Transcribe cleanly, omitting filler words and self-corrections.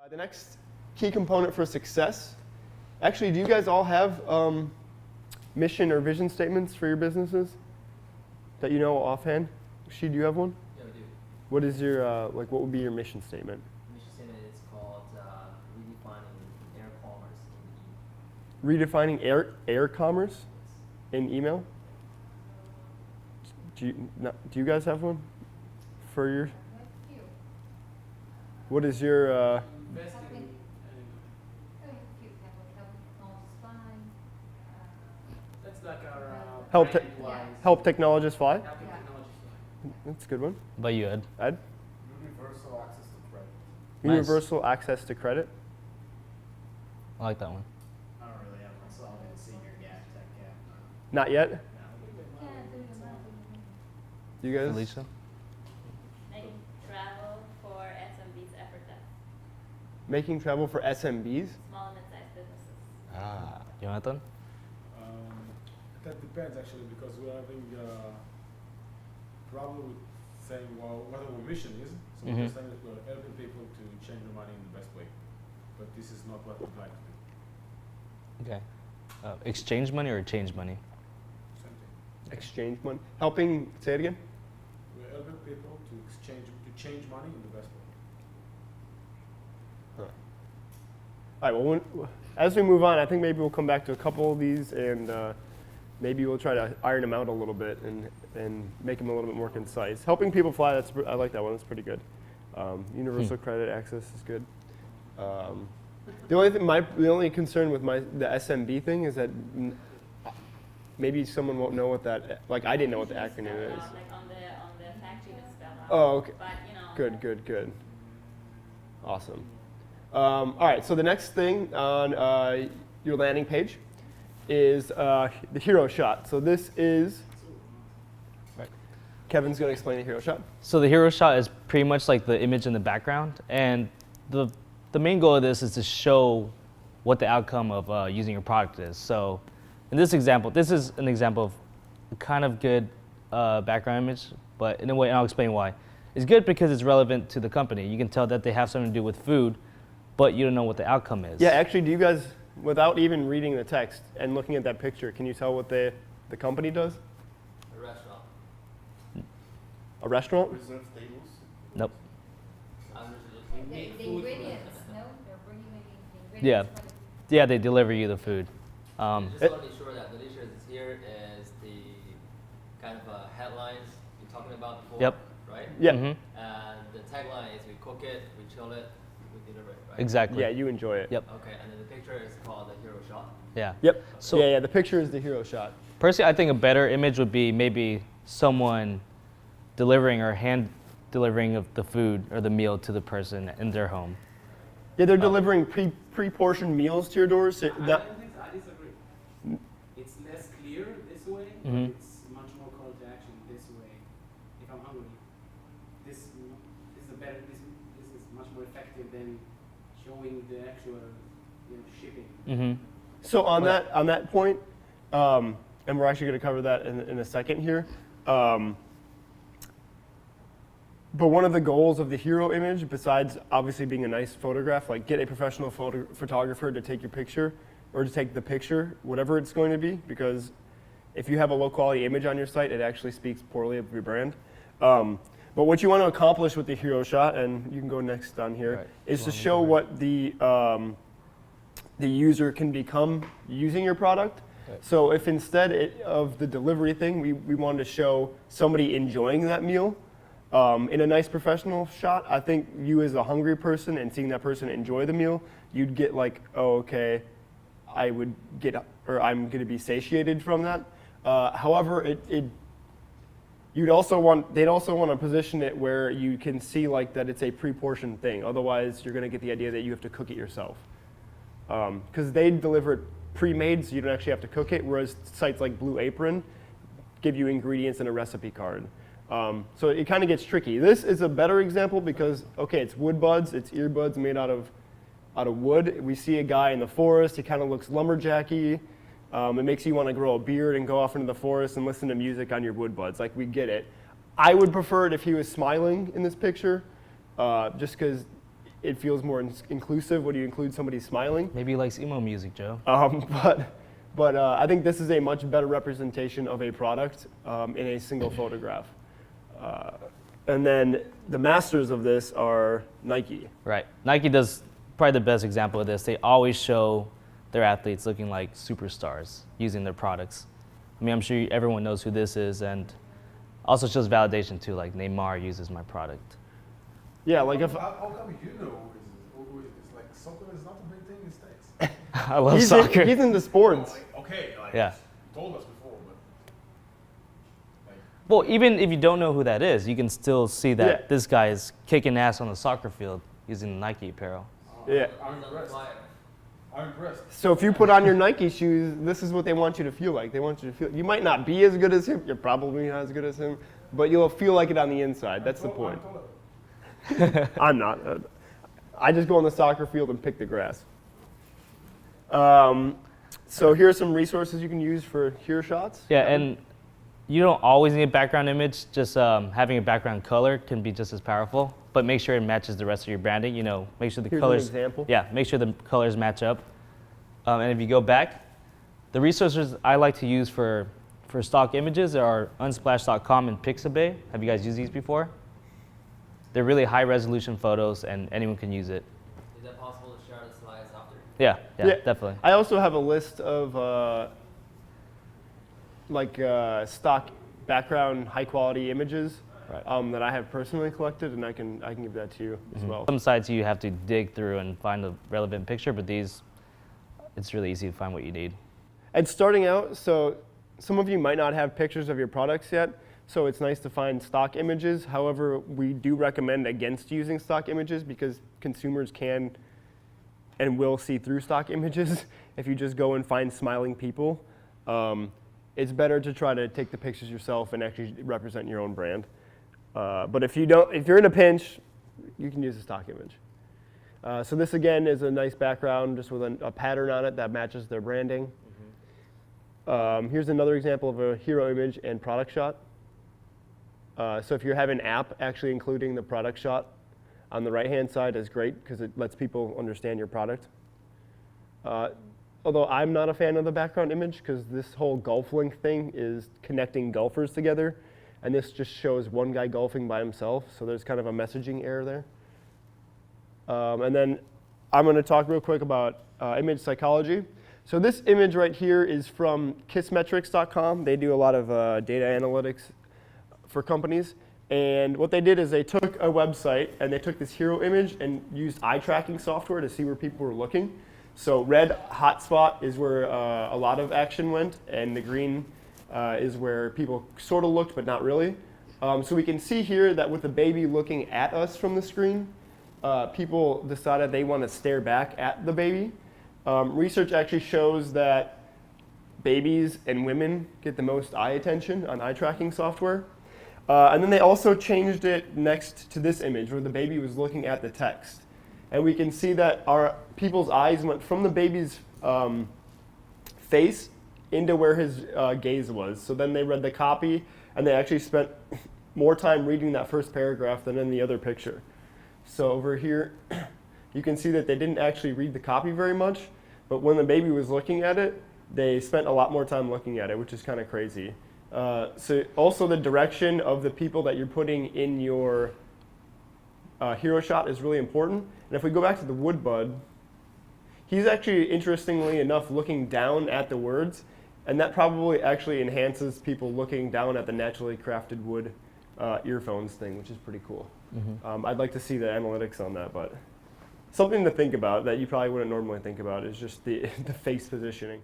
The next key component for success. Actually, do you guys all have mission or vision statements for your businesses that you know offhand? She, do you have one? Yeah, we do. What is your what would be your mission statement? Mission statement is called redefining air commerce in Redefining air commerce in email. Do you guys have one for your? What is your? That's like our help technologists fly. helping technology slide. That's a good one. But you, Ed? Ed? Universal access to credit. Nice. Universal access to credit. I like that one. I don't really have myself in a senior gap, tech gap. Not yet. No. You guys? Alicia? Making travel for SMBs effortless. Making travel for SMBs. Small and mid-sized businesses. Ah. Jonathan? That depends actually, because we're having a problem with saying, well, what our mission is. So we're saying that we're helping people to change their money in the best way. But this is not what we'd like to do. Okay. Exchange money or change money? Same thing. Exchange money. Helping. Say it again. We're helping people to change money in the best way. All right. Well, as we move on, I think maybe we'll come back to a couple of these, and maybe we'll try to iron them out a little bit and make them a little bit more concise. Helping people fly. I like that one. That's pretty good. Universal credit access is good. The only concern with the SMB thing is that maybe someone won't know what that. Like I didn't know what the acronym is. Like on the fact sheet it's spelled out. Oh, okay. But you know. Good. Awesome. All right, so the next thing on your landing page is the hero shot. So this is, Kevin's going to explain the hero shot. So the hero shot is pretty much like the image in the background, and the main goal of this is to show what the outcome of using your product is. So in this example, this is an example of a kind of good background image, but in a way, and I'll explain why. It's good because it's relevant to the company. You can tell that they have something to do with food, but you don't know what the outcome is. Yeah, actually, do you guys, without even reading the text and looking at that picture, can you tell what the company does? A restaurant. A restaurant? Reserve tables. Nope. The ingredients, no? They're bringing the Yeah. ingredients. Yeah, they deliver you the food. Just want to be sure that delicious is here is the kind of headlines you're talking about before. Yep. Right? Yeah. Mhm. And the tagline is we cook it, we chill it, we deliver it, right? Exactly. Yeah, you enjoy it. Yep. Okay, and then the picture is called the hero shot. Yeah. Yep. So- yeah, the picture is the hero shot. Personally, I think a better image would be maybe someone delivering or hand delivering of the food or the meal to the person in their home. Yeah, they're delivering pre-portioned meals to your doors. So I that, don't think so. I disagree. It's less clear this way, but it's much more call to action this way. If I'm hungry, this is a better. This is much more effective than showing the actual, shipping. Mm-hmm. So on that point, and we're actually going to cover that in a second here. But one of the goals of the hero image, besides obviously being a nice photograph, like get a professional photographer to take your picture or to take the picture, whatever it's going to be, because if you have a low quality image on your site, it actually speaks poorly of your brand. But what you want to accomplish with the hero shot, and you can go next on here, is to show what the user can become using your product. Right. So if instead of the delivery thing, we wanted to show somebody enjoying that meal, in a nice professional shot, I think you as a hungry person and seeing that person enjoy the meal, you'd get like, oh, okay, I'm going to be satiated from that. However, they'd also want to position it where you can see like that it's a pre-portioned thing. Otherwise, you're going to get the idea that you have to cook it yourself. Because they deliver it pre-made, so you don't actually have to cook it, whereas sites like Blue Apron give you ingredients and a recipe card. So it kind of gets tricky. This is a better example because, okay, it's wood buds, it's earbuds made out of wood. We see a guy in the forest, he kind of looks lumberjacky. It makes you want to grow a beard and go off into the forest and listen to music on your wood buds. Like, we get it. I would prefer it if he was smiling in this picture, just because it feels more inclusive when you include somebody smiling. Maybe he likes emo music, Joe. But I think this is a much better representation of a product in a single photograph. And then the masters of this are Nike. Right. Nike does probably the best example of this. They always show their athletes looking like superstars using their products. I mean, I'm sure everyone knows who this is, and also shows validation too, like Neymar uses my product. Yeah, like if How come you know who is it? It's like soccer is not a big thing in States. I love soccer. he's into sports. Okay, like Yeah. you told us before, but like Well, even if you don't know who that is, you can still see that Yeah. this guy is kicking ass on the soccer field using the Nike apparel. Yeah. I'm impressed. I'm impressed. So if you put on your Nike shoes, this is what they want you to feel like. They want you to feel. You might not be as good as him. You're probably not as good as him, but you'll feel like it on the inside. That's the point. I'm not. I just go on the soccer field and pick the grass. So here are some resources you can use for hero shots. Yeah, and you don't always need a background image. Just having a background color can be just as powerful. But make sure it matches the rest of your branding. You know, make sure the Here's colors. an example. Yeah, make sure the colors match up. And if you go back, the resources I like to use for stock images are unsplash.com and Pixabay. Have you guys used these before? They're really high resolution photos, and anyone can use it. Is that possible to share the slides after? Yeah, Yeah. definitely. I also have a list of stock background high quality images Right. that I have personally collected, and I can give that to you as well. Some sites you have to dig through and find a relevant picture, but these, it's really easy to find what you need. And starting out, so some of you might not have pictures of your products yet, so it's nice to find stock images. However, we do recommend against using stock images because consumers can and will see through stock images if you just go and find smiling people. It's better to try to take the pictures yourself and actually represent your own brand. But if you're in a pinch, you can use a stock image. So this again is a nice background just with a pattern on it that matches their branding. Here's another example of a hero image and product shot. So if you have an app, actually including the product shot on the right-hand side is great because it lets people understand your product. Although I'm not a fan of the background image because this whole golf link thing is connecting golfers together, and this just shows one guy golfing by himself, so there's kind of a messaging error there. And then I'm going to talk real quick about image psychology. So this image right here is from kissmetrics.com. They do a lot of data analytics for companies. And what they did is they took a website and they took this hero image and used eye tracking software to see where people were looking. So red hotspot is where a lot of action went, and the green is where people sort of looked but not really. So we can see here that with the baby looking at us from the screen, people decided they want to stare back at the baby. Research actually shows that babies and women get the most eye attention on eye tracking software. And then they also changed it next to this image where the baby was looking at the text. And we can see that our people's eyes went from the baby's face into where his gaze was. So then they read the copy, and they actually spent more time reading that first paragraph than in the other picture. So over here, you can see that they didn't actually read the copy very much, but when the baby was looking at it, they spent a lot more time looking at it, which is kind of crazy. So also the direction of the people that you're putting in your hero shot is really important. And if we go back to the wood bud, he's actually, interestingly enough, looking down at the words, and that probably actually enhances people looking down at the naturally crafted wood earphones thing, which is pretty cool. I'd like to see the analytics on that, but something to think about that you probably wouldn't normally think about is just the face positioning.